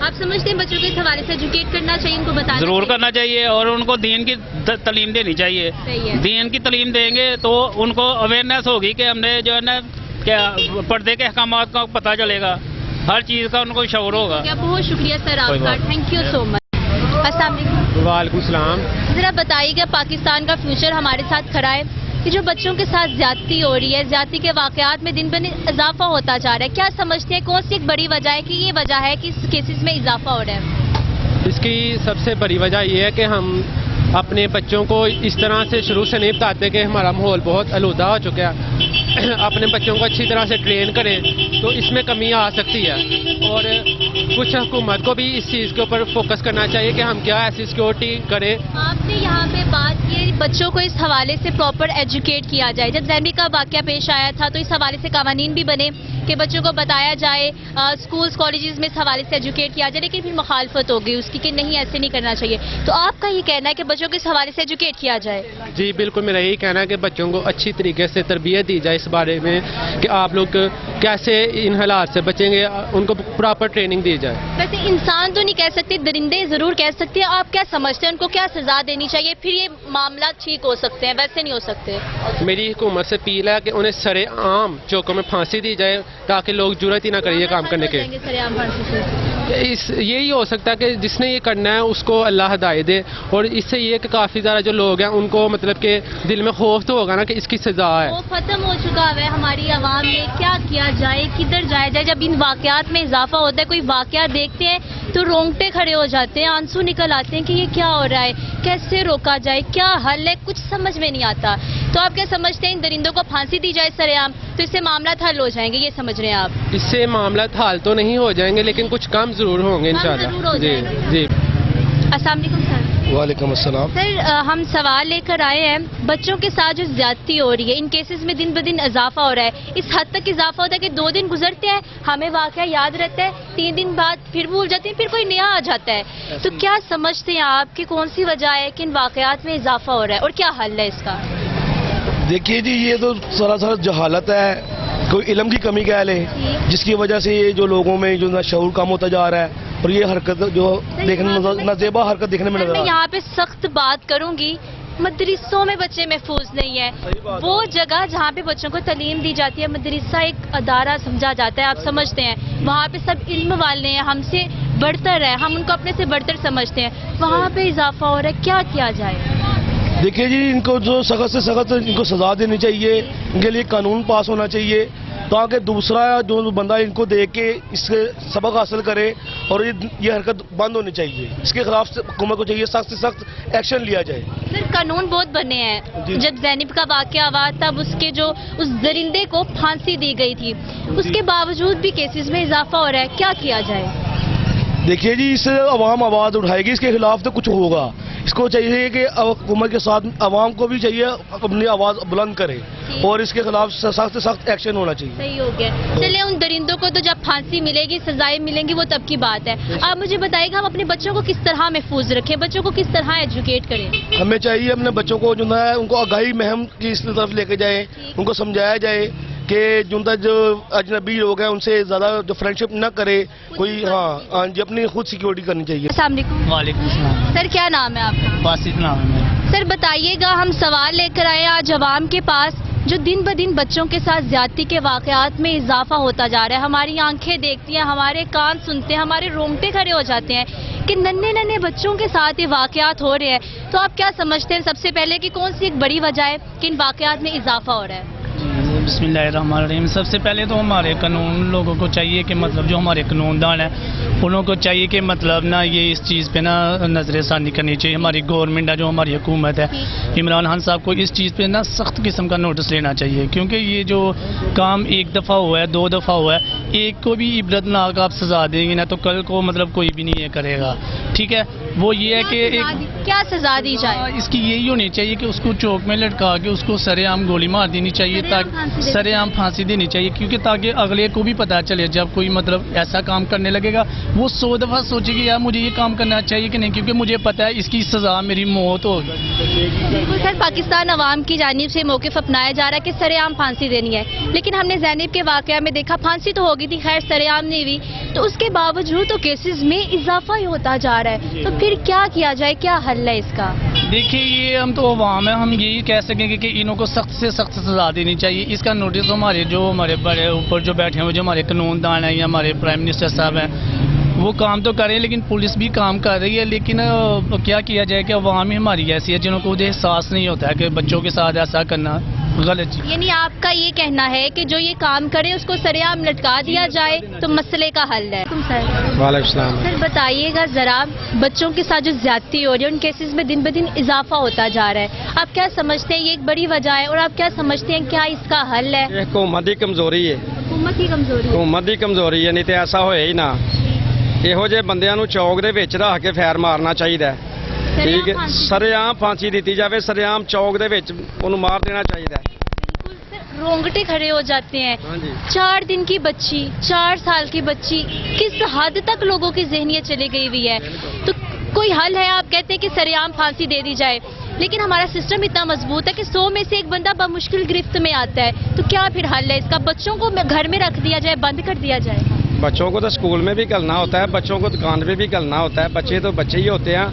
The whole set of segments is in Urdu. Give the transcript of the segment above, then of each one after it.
آپ سمجھتے ہیں بچوں کو اس حوالے سے ایجوکیٹ کرنا چاہیے, ان کو بتانا ضرور چاہیے؟ کرنا چاہیے, اور ان کو دین کی تعلیم دینی چاہیے. صحیح ہے. دین کی تعلیم دیں گے تو ان کو اویئرنیس ہوگی کہ ہم نے جو ہے نا کیا پردے کے احکامات کا پتہ چلے گا, ہر چیز کا ان کو شعور ہوگا. کیا بہت شکریہ سر آپ کا, تھینک یو سو مچ. السلام علیکم. وعلیکم السلام. ذرا بتائیے کہ پاکستان کا فیوچر ہمارے ساتھ کھڑا ہے کہ جو بچوں کے ساتھ زیادتی ہو رہی ہے, زیادتی کے واقعات میں دن بدن اضافہ ہوتا جا رہا ہے, کیا سمجھتے ہیں کون سی ایک بڑی وجہ ہے کہ یہ وجہ ہے کہ اس کیسز میں اضافہ ہو رہا ہے؟ اس کی سب سے بڑی وجہ یہ ہے کہ ہم اپنے بچوں کو اس طرح سے شروع سے نہیں بتاتے کہ ہمارا ماحول بہت آلودہ ہو چکا ہے. اپنے بچوں کو اچھی طرح سے ٹرین کریں تو اس میں کمی آ سکتی ہے, اور کچھ حکومت کو بھی اس چیز کے اوپر فوکس کرنا چاہیے کہ ہم کیا ایسی سیکورٹی کریں. آپ نے یہاں پہ بات کی بچوں کو اس حوالے سے پراپر ایجوکیٹ کیا جائے. جب زینبی کا واقعہ پیش آیا تھا تو اس حوالے سے قوانین بھی بنے کہ بچوں کو بتایا جائے, اسکولس کالجز میں اس حوالے سے ایجوکیٹ کیا جائے, لیکن پھر مخالفت ہو گئی اس کی کہ نہیں ایسے نہیں کرنا چاہیے. تو آپ کا یہ کہنا ہے کہ بچوں کو اس حوالے سے ایجوکیٹ کیا جائے؟ جی بالکل, میرا یہی کہنا ہے کہ بچوں کو اچھی طریقے سے تربیت دی جائے اس بارے میں کہ آپ لوگ کیسے ان حالات سے بچیں گے, ان کو پراپر ٹریننگ دی جائے. ویسے انسان تو نہیں کہہ سکتے, درندے ضرور کہہ سکتے ہیں. آپ کیا سمجھتے ہیں ان کو کیا سزا دینی چاہیے پھر یہ معاملات ٹھیک ہو سکتے ہیں, ویسے نہیں ہو سکتے؟ میری حکومت سے اپیل ہے کہ انہیں سر عام چوکوں میں پھانسی دی جائے تاکہ لوگ جرات ہی نہ کریں یہ کام کرنے کے. یہی ہو سکتا ہے کہ جس نے یہ کرنا ہے اس کو اللہ ہدایت دے, اور اس سے یہ کہ کافی زیادہ جو لوگ ہیں ان کو مطلب کہ دل میں خوف تو ہوگا نا کہ اس کی سزا ہے. وہ ختم ہو چکا ہے ہماری عوام میں, کیا کیا جائے, کدھر جایا جائے. جب ان واقعات میں اضافہ ہوتا ہے, کوئی واقعہ دیکھتے ہیں تو رونگٹے کھڑے ہو جاتے ہیں, آنسو نکل آتے ہیں کہ یہ کیا ہو رہا ہے, کیسے روکا جائے, کیا حل ہے, کچھ سمجھ میں نہیں آتا. تو آپ کیا سمجھتے ہیں ان درندوں کو پھانسی دی جائے سر عام تو اس سے معاملات حل ہو جائیں گے, یہ سمجھ رہے ہیں آپ؟ اس سے معاملات حل تو نہیں ہو جائیں گے لیکن کچھ کم ضرور ہوں گے انشاءاللہ. جی جی. السلام علیکم سر. وعلیکم السلام. سر ہم سوال لے کر آئے ہیں, بچوں کے ساتھ جو زیادتی ہو رہی ہے ان کیسز میں دن بدن اضافہ ہو رہا ہے. اس حد تک اضافہ ہوتا ہے کہ 2 دن گزرتے ہیں, ہمیں واقعہ یاد رہتا ہے, 3 دن بعد پھر بھول جاتے ہیں, پھر کوئی نیا آ جاتا ہے. تو کیا سمجھتے ہیں آپ کہ کون سی وجہ ہے کہ ان واقعات میں اضافہ ہو رہا ہے اور کیا حل ہے اس کا؟ دیکھیے جی, یہ تو سراسر جہالت ہے, کوئی علم کی کمی کہہ لیں, جس کی وجہ سے یہ جو لوگوں میں جو شعور کم ہوتا جا رہا ہے, اور یہ حرکت جو دیکھنے نازیبا حرکت دیکھنے میں نظر میں آ رہی ہے. یہاں پہ سخت بات کروں گی, مدرسوں میں بچے محفوظ نہیں ہیں. وہ جگہ جہاں پہ بچوں کو تعلیم دی جاتی ہے, مدرسہ ایک ادارہ سمجھا جاتا ہے, آپ سمجھتے ہیں, وہاں پہ سب علم والے ہیں, ہم سے بڑھتر ہے, ہم ان کو اپنے سے بڑھتر سمجھتے ہیں, وہاں پہ اضافہ ہو رہا ہے, کیا کیا جائے؟ دیکھیے جی, ان کو جو سخت سے سخت ان کو سزا دینی چاہیے, ان کے لیے قانون پاس ہونا چاہیے تاکہ دوسرا جو بندہ ان کو دیکھ کے اس سے سبق حاصل کرے, اور یہ حرکت بند ہونی چاہیے. اس کے خلاف حکومت کو چاہیے سخت سے سخت ایکشن لیا جائے. سر قانون بہت بنے ہیں. جی. جب زینب کا واقعہ ہوا تب اس کے جو اس درندے کو پھانسی دی گئی تھی, اس کے باوجود بھی کیسز میں اضافہ ہو رہا ہے, کیا کیا جائے؟ دیکھیے جی, اس سے عوام آواز اٹھائے گی, اس کے خلاف تو کچھ ہوگا. اس کو چاہیے کہ حکومت کے ساتھ عوام کو بھی چاہیے اپنی آواز بلند کرے, اور اس کے خلاف سخت سے سخت ایکشن ہونا چاہیے. صحیح ہو گیا. چلے ان درندوں کو تو جب پھانسی ملے گی, سزائیں ملیں گی, وہ تب کی بات ہے. آپ مجھے بتائیے گا ہم اپنے بچوں کو کس طرح محفوظ رکھیں, بچوں کو کس طرح ایجوکیٹ کریں؟ ہمیں چاہیے اپنے بچوں کو جو ہے ان کو آگاہی مہم کی اس طرف لے کے جائیں, ان کو سمجھایا جائے کہ جو اجنبی لوگ ہیں ان سے زیادہ جو فرینڈشپ نہ کرے کوئی. ہاں جی, اپنی خود سیکیورٹی کرنی چاہیے. السلام علیکم. وعلیکم السلام. سر کیا نام ہے آپ کا؟ باسط نام ہے میرا. سر بتائیے گا, ہم سوال لے کر آئے آج عوام کے پاس, جو دن بدن بچوں کے ساتھ زیادتی کے واقعات میں اضافہ ہوتا جا رہا ہے. ہماری آنکھیں دیکھتی ہیں, ہمارے کان سنتے ہیں, ہمارے رونگٹے کھڑے ہو جاتے ہیں کہ ننھے ننھے بچوں کے ساتھ یہ واقعات ہو رہے ہیں. تو آپ کیا سمجھتے ہیں سب سے پہلے کہ کون سی ایک بڑی وجہ ہے کہ ان واقعات میں اضافہ ہو رہا ہے؟ بسم اللہ الرحمن الرحیم. سب سے پہلے تو ہمارے قانون لوگوں کو چاہیے کہ مطلب جو ہمارے قانون دان ہیں انہوں کو چاہیے کہ مطلب نا یہ اس چیز پہ نا نظر ثانی کرنی چاہیے. ہماری گورنمنٹ ہے, جو ہماری حکومت ہے, عمران خان صاحب کو اس چیز پہ نا سخت قسم کا نوٹس لینا چاہیے, کیونکہ یہ جو کام 1 دفعہ ہوا ہے, 2 دفعہ ہوا ہے, ایک کو بھی عبرت ناک آپ سزا دیں گے نا تو کل کو مطلب کوئی بھی نہیں یہ کرے گا. ٹھیک ہے, وہ یہ ہے کہ کیا سزا دی جائے؟ اس کی یہی ہونی چاہیے کہ اس کو چوک میں لٹکا کے اس کو سرے عام گولی مار دینی چاہیے، تاکہ سرے عام پھانسی دینی چاہیے، کیونکہ تاکہ اگلے کو بھی پتہ چلے جب کوئی مطلب ایسا کام کرنے لگے گا وہ 100 دفعہ سوچے گا یار مجھے یہ کام کرنا چاہیے کہ نہیں، کیونکہ مجھے پتہ ہے اس کی سزا میری موت ہوگی۔ بالکل سر، پاکستان عوام کی جانب سے موقف اپنایا جا رہا ہے کہ سرے عام پھانسی دینی ہے، لیکن ہم نے زینب کے واقعہ میں دیکھا پھانسی تو ہوگی تھی، خیر سرے عام نہیں ہوئی، تو اس کے باوجود تو کیسز میں اضافہ ہی ہوتا جا رہا ہے، تو پھر کیا کیا جائے، کیا حل ہے اس کا؟ دیکھیے یہ ہم تو عوام ہیں، ہم یہی کہہ سکیں گے کہ انہوں کو سخت سے سخت سزا دینی چاہیے۔ اس کا نوٹس ہمارے بڑے اوپر جو بیٹھے ہیں جو ہمارے قانون دان ہیں یا ہمارے پرائم منسٹر صاحب ہیں وہ کام تو کر رہے ہیں، لیکن پولیس بھی کام کر رہی ہے، لیکن کیا جائے کہ عوام ہی ہماری ایسی ہے جنہوں کو احساس نہیں ہوتا ہے کہ بچوں کے ساتھ ایسا کرنا غلط چیز۔ یعنی آپ کا یہ کہنا ہے کہ جو یہ کام کرے اس کو سرے عام لٹکا دیا جائے تو مسئلے کا حل ہے؟ وعلیکم السلام۔ سر بتائیے گا ذرا، بچوں کے ساتھ جو زیادتی ہو رہی ہے ان کیسز میں دن بدن اضافہ ہوتا جا رہا ہے، آپ کیا سمجھتے ہیں یہ ایک بڑی وجہ ہے، اور آپ کیا سمجھتے ہیں کیا اس کا حل ہے؟ یہ حکومت کی کمزوری ہے، حکومت کی کمزوری؟ حکومت کی کمزوری ہے، نہیں تو ایسا ہوئے ہی نہ۔ ਇਹੋ ਜਿਹੇ ਬੰਦਿਆਂ ਨੂੰ ਚੌਕ ਦੇ ਵਿੱਚ ਰੱਖ ਕੇ ਫੈਰ ਮਾਰਨਾ ਚਾਹੀਦਾ ਹੈ, ਠੀਕ ਹੈ, ਸਰੇਆਮ ਫਾਂਸੀ ਦਿੱਤੀ ਜਾਵੇ, ਸਰੇਆਮ ਚੌਕ ਦੇ ਵਿੱਚ ਉਹਨੂੰ ਮਾਰ ਦੇਣਾ ਚਾਹੀਦਾ ਹੈ। رونگٹے کھڑے ہو جاتے ہیں، ہاں جی 4 دن کی بچی، 4 سال کی بچی، کس حد تک لوگوں کی ذہنیت چلی گئی ہوئی ہے، تو کوئی حل ہے؟ آپ کہتے ہیں کہ سرعام پھانسی دے دی جائے، لیکن ہمارا سسٹم اتنا مضبوط ہے کہ 100 میں سے ایک بندہ بمشکل گرفت میں آتا ہے، تو کیا پھر حل ہے اس کا؟ بچوں کو گھر میں رکھ دیا جائے، بند کر دیا جائے؟ بچوں کو تو اسکول میں بھی کلنا ہوتا ہے، بچوں کو دکان پہ بھی کلنا ہوتا ہے، بچے تو بچے ہی ہوتے ہیں،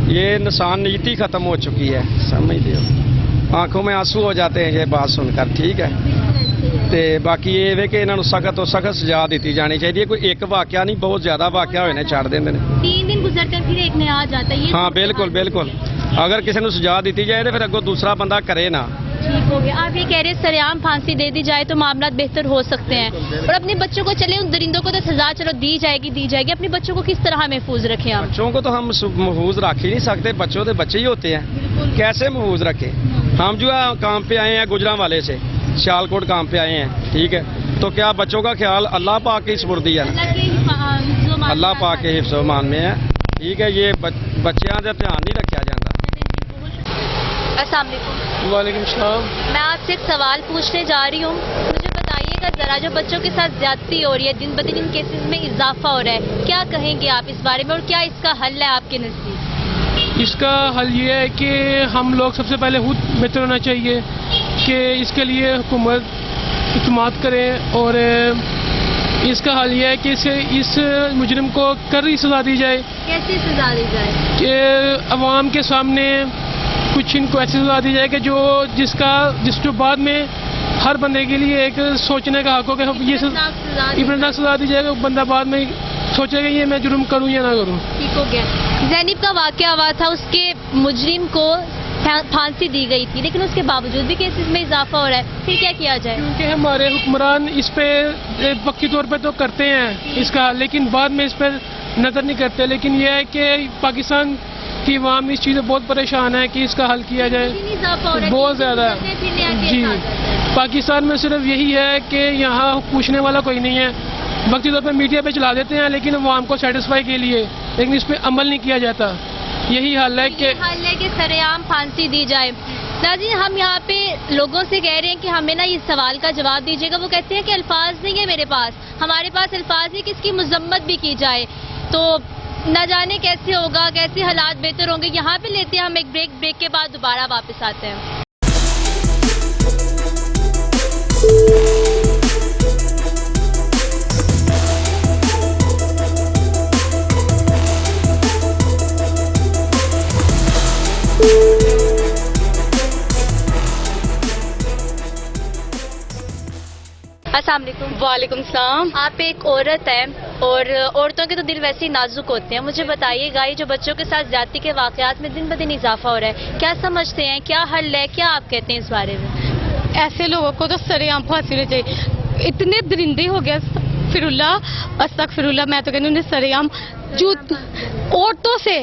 یہ انسان نیتی ختم ہو چکی ہے، سمجھتے ہو؟ آنکھوں میں آنسو ہو جاتے ہیں یہ بات سن کر، ٹھیک ہے، تے باقی یہ ہے کہ انہوں سخت تو سخت سزا دیتی جانی چاہیے، کوئی ایک واقعہ نہیں، بہت زیادہ واقعہ ہوئے نے چھاڑ دیندے نے۔ 3 دن گزرتے ہیں پھر ایک نیا آ جاتا ہے، یہ ہاں بالکل بالکل، اگر کسی نے سزا دیتی جائے تو پھر اگوں دوسرا بندہ کرے نہ۔ ٹھیک ہو گیا، آپ یہ کہہ رہے ہیں سرعام پھانسی دے دی جائے تو معاملات بہتر ہو سکتے ہیں، اور اپنے بچوں کو چلے ان درندوں کو تو سزا چلو دی جائے گی، اپنے بچوں کو کس طرح محفوظ رکھیں ہم؟ بچوں کو تو ہم محفوظ رکھ ہی نہیں سکتے، بچوں تو بچے ہی ہوتے ہیں، کیسے محفوظ رکھیں؟ ہم جو ہے کام پہ آئے ہیں گجران والے سے، سیالکوٹ کام پہ آئے ہیں، ٹھیک ہے، تو کیا بچوں کا خیال اللہ پاک کی سپردی ہے نا، اللہ پاک کے حفظ و امان میں ہے، ٹھیک ہے، یہ بچیاں کا دھیان نہیں رکھا جاتا۔ السلام علیکم۔ وعلیکم السلام۔ میں آپ سے ایک سوال پوچھنے جا رہی ہوں، مجھے بتائیے گا ذرا، جو بچوں کے ساتھ زیادتی ہو رہی ہے، دن بدن ان کیسز میں اضافہ ہو رہا ہے، کیا کہیں گے آپ اس بارے میں، اور کیا اس کا حل ہے آپ کے نزدیک؟ اس کا حل یہ ہے کہ ہم لوگ سب سے پہلے خود بہتر ہونا چاہیے کہ اس کے لیے حکومت اقدامات کرے، اور اس کا حل یہ ہے کہ اس مجرم کو کڑی سزا دی جائے، کیسی سزا دی جائے؟ کہ عوام کے سامنے کچھ ان کو ایسی سزا دی جائے کہ جس جو بعد میں ہر بندے کے لیے ایک سوچنے کا حق ہو کہ یہ عبرتناک سزا دی جائے گا، بندہ بعد میں سوچے گا یہ میں جرم کروں یا نہ کروں۔ ٹھیک ہو گیا، زینب کا واقعہ ہوا تھا، اس کے مجرم کو پھانسی دی گئی تھی، لیکن اس کے باوجود بھی کیسز میں اضافہ ہو رہا ہے، پھر کیا کیا جائے؟ کیونکہ ہمارے حکمران اس پہ وقتی طور پہ تو کرتے ہیں اس کا، لیکن بعد میں اس پہ نظر نہیں کرتے، لیکن یہ ہے کہ پاکستان کی عوام اس چیز سے بہت پریشان ہے کہ اس کا حل کیا جائے، بہت زیادہ۔ جی پاکستان میں صرف یہی ہے کہ یہاں پوچھنے والا کوئی نہیں ہے، وقتی طور پہ میڈیا پہ چلا دیتے ہیں لیکن عوام کو سیٹسفائی کے لیے، لیکن اس پہ عمل نہیں کیا جاتا، یہی حل ہے کہ سرعام پھانسی دی جائے۔ ناظرین، ہم یہاں پہ لوگوں سے کہہ رہے ہیں کہ ہمیں نا یہ سوال کا جواب دیجیے گا، وہ کہتے ہیں کہ الفاظ نہیں ہے میرے پاس، ہمارے پاس الفاظ ہے کہ اس کی مذمت بھی کی جائے، تو نہ جانے کیسے ہوگا، کیسے حالات بہتر ہوں گے۔ یہاں پہ لیتے ہیں ہم ایک بریک کے بعد دوبارہ واپس آتے ہیں۔ السلام علیکم۔ وعلیکم السلام۔ آپ ایک عورت ہیں اور عورتوں کے تو دل ویسے ہی نازک ہوتے ہیں، مجھے بتائیے گا یہ جو بچوں کے ساتھ زیادتی کے واقعات میں دن بدن اضافہ ہو رہا ہے، کیا سمجھتے ہیں، کیا حل ہے، کیا آپ کہتے ہیں اس بارے میں؟ ایسے لوگوں کو تو سرعام پھانسی ہونی چاہیے، اتنے درندے ہو گیا، استغفر اللہ، میں تو کہتی ہوں سرعام عورتوں سے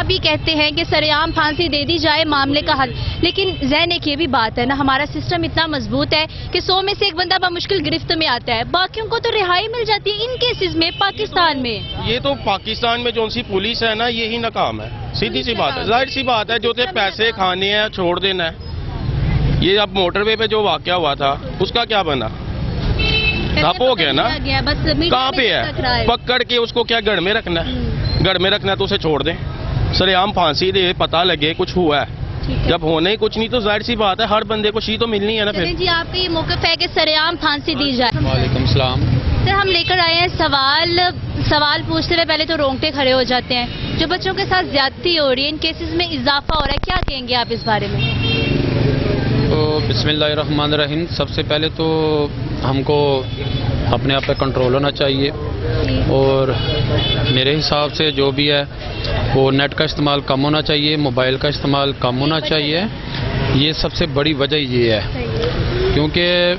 آپ بھی کہتے ہیں کہ سرعام پھانسی دے دی جائے معاملے کا حل، لیکن ذہن ایک یہ بھی بات ہے نا، ہمارا سسٹم اتنا مضبوط ہے کہ 100 میں سے ایک بندہ بمشکل گرفت میں آتا ہے، باقیوں کو تو رہائی مل جاتی ہے ان کیسز میں پاکستان میں۔ یہ تو پاکستان میں جو سی پولیس ہے نا، یہی ناکام ہے، سیدھی سی بات ہے، ظاہر سی بات ہے، جو تے پیسے کھانے ہیں چھوڑ دینا ہے۔ یہ اب موٹر وے پہ جو واقعہ ہوا تھا اس کا کیا بنا؟ ٹھپ ہو گیا نا، کہاں پہ ہے؟ پکڑ کے اس کو کیا گڑھ میں رکھنا ہے؟ گڑھ میں رکھنا ہے تو اسے چھوڑ دیں، سرعام پھانسی دے، پتہ لگے کچھ ہوا ہے۔ جب ہونے ہی کچھ نہیں تو ظاہر سی بات ہے ہر بندے کو تو ملنی ہے نا پھر۔ جی آپ کا یہ موقف ہے کہ سرعام پھانسی دی جائے۔ وعلیکم السلام۔ سر ہم لے کر آئے ہیں سوال پوچھتے ہوئے پہلے تو رونگٹے کھڑے ہو جاتے ہیں، جو بچوں کے ساتھ زیادتی ہو رہی ہے، ان کیسز میں اضافہ ہو رہا ہے، کیا کہیں گے آپ اس بارے میں؟ تو بسم اللہ الرحمن الرحیم، سب سے پہلے تو ہم کو اپنے آپ پہ کنٹرول ہونا چاہیے، اور میرے حساب سے جو بھی ہے وہ نیٹ کا استعمال کم ہونا چاہیے، موبائل کا استعمال کم ہونا چاہیے، یہ سب سے بڑی وجہ یہ ہے، کیونکہ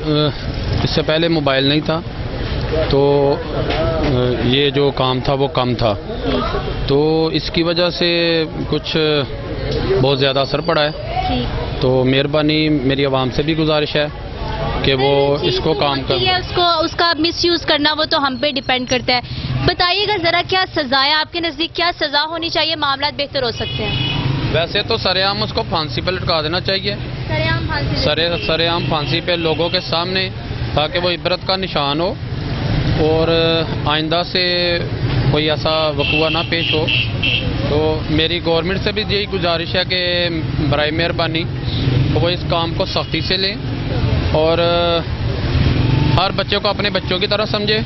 اس سے پہلے موبائل نہیں تھا تو یہ جو کام تھا وہ کم تھا، تو اس کی وجہ سے کچھ بہت زیادہ اثر پڑا ہے، تو مہربانی میری عوام سے بھی گزارش ہے کہ وہ اس کو کام کر اس کا مس یوز کرنا وہ تو ہم پہ ڈیپینڈ کرتا ہے۔ بتائیے گا ذرا کیا سزا ہے آپ کے نزدیک، کیا سزا ہونی چاہیے معاملات بہتر ہو سکتے ہیں؟ ویسے تو سرعام اس کو پھانسی پہ لٹکا دینا چاہیے، سرعام پھانسی پہ لوگوں کے سامنے، تاکہ وہ عبرت کا نشان ہو اور آئندہ سے کوئی ایسا وقوع نہ پیش ہو۔ تو میری گورنمنٹ سے بھی یہی گزارش ہے کہ برائے مہربانی وہ اس کام کو سختی سے لیں اور ہر بچے کو اپنے بچوں کی طرح سمجھے،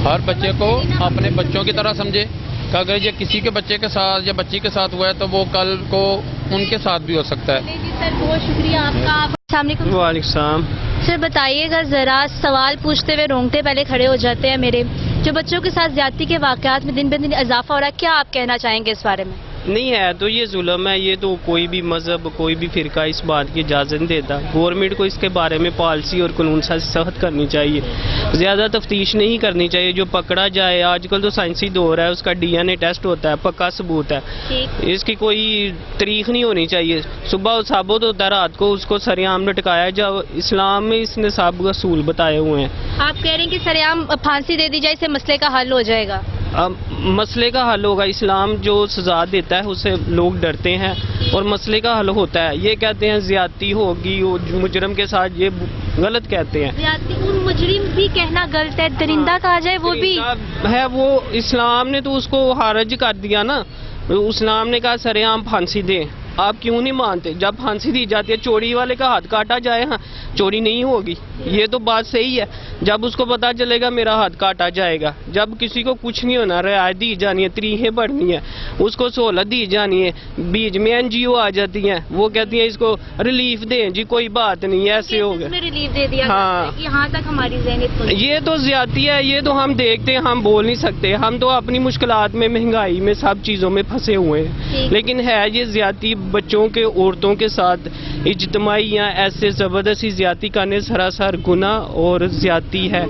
ہر بچے کو اپنے بچوں کی طرح سمجھے کہ اگر یہ کسی کے بچے کے ساتھ یا بچی کے ساتھ ہوا ہے تو وہ کل کو ان کے ساتھ بھی ہو سکتا ہے۔ سر بہت شکریہ آپ کا۔ السلام علیکم۔ وعلیکم السلام۔ سر بتائیے گا ذرا، سوال پوچھتے ہوئے رونگٹے پہلے کھڑے ہو جاتے ہیں میرے، جو بچوں کے ساتھ زیادتی کے واقعات میں دن بہ دن اضافہ ہو رہا ہے، کیا آپ کہنا چاہیں گے اس بارے میں؟ نہیں ہے تو یہ ظلم ہے، یہ تو کوئی بھی مذہب کوئی بھی فرقہ اس بات کی اجازت نہیں دیتا۔ گورنمنٹ کو اس کے بارے میں پالیسی اور قانون سخت کرنی چاہیے، زیادہ تفتیش نہیں کرنی چاہیے، جو پکڑا جائے، آج کل تو سائنسی دور ہے، اس کا ڈی این اے ٹیسٹ ہوتا ہے، پکا ثبوت ہے، اس کی کوئی تاریخ نہیں ہونی چاہیے، صبح ثابت ہوتا ہے، رات کو اس کو سرعام لٹکایا جاؤ۔ اسلام میں اس نے سب اصول بتائے ہوئے ہیں۔ آپ کہہ رہے ہیں کہ سرعام پھانسی دے دی جائے، اس سے مسئلے کا حل ہو جائے گا؟ اب مسئلے کا حل ہوگا، اسلام جو سزا دیتا ہے اس سے لوگ ڈرتے ہیں اور مسئلے کا حل ہوتا ہے۔ یہ کہتے ہیں زیادتی ہوگی، مجرم کے ساتھ، یہ غلط کہتے ہیں۔ زیادتی مجرم بھی کہنا غلط ہے، درندہ کہا جائے وہ بھی ہے، وہ اسلام نے تو اس کو حرج کر دیا نا، اسلام نے کہا سرعام پھانسی دیں، آپ کیوں نہیں مانتے؟ جب پھانسی دی جاتی ہے، چوری والے کا ہاتھ کاٹا جائے، ہاں چوری نہیں ہوگی، یہ تو بات صحیح ہے۔ جب اس کو پتا چلے گا میرا ہاتھ کاٹا جائے گا، جب کسی کو کچھ نہیں ہونا، رعایت دی جانی ہے، تریخیں بڑھنی ہے، اس کو سہولت دی جانی ہے، بیچ میں این جی او آ جاتی ہیں، وہ کہتی ہیں اس کو ریلیف دیں، جی کوئی بات نہیں، ایسے ہو گئے، ریلیف دے دیا، ہاں یہاں تک ہماری ذہنیت۔ یہ تو زیادتی ہے، یہ تو ہم دیکھتے ہیں، ہم بول نہیں سکتے، ہم تو اپنی مشکلات میں، مہنگائی میں، سب چیزوں میں پھنسے ہوئے ہیں، لیکن ہے یہ زیادتی بچوں کے، عورتوں کے ساتھ اجتماعی یا ایسے زبردستی زیادتی کرنے سراسر گناہ اور زیادتی ہے،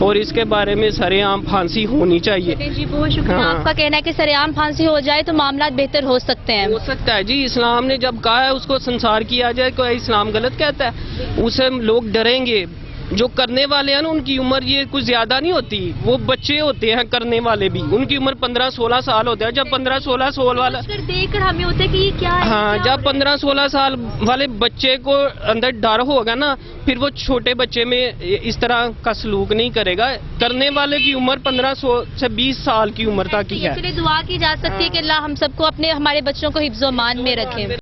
اور اس کے بارے میں سرعام پھانسی ہونی چاہیے۔ جی بہت شکریہ۔ آپ کا کہنا ہے کہ سرعام پھانسی ہو جائے تو معاملات بہتر ہو سکتے ہیں؟ ہو سکتا ہے جی، اسلام نے جب کہا ہے اس کو سنسار کیا جائے، کوئی اسلام غلط کہتا ہے؟ اسے لوگ ڈریں گے، جو کرنے والے ہیں نا ان کی عمر یہ کچھ زیادہ نہیں ہوتی، وہ بچے ہوتے ہیں کرنے والے بھی، ان کی عمر 15-16 سال ہوتے ہیں۔ جب 15-16 سال والا دیکھ کر ہمیں ہوتا ہے کہ یہ کیا ہے، ہاں جب 15-16 سال والے بچے کو اندر ڈر ہوگا نا، پھر وہ چھوٹے بچے میں اس طرح کا سلوک نہیں کرے گا۔ کرنے والے کی عمر 15 سے 20 سال کی عمر تک ہی ہے۔ دعا کی جا سکتی ہے کہ اللہ ہم سب کو ہمارے بچوں کو حفظ و امان میں رکھے۔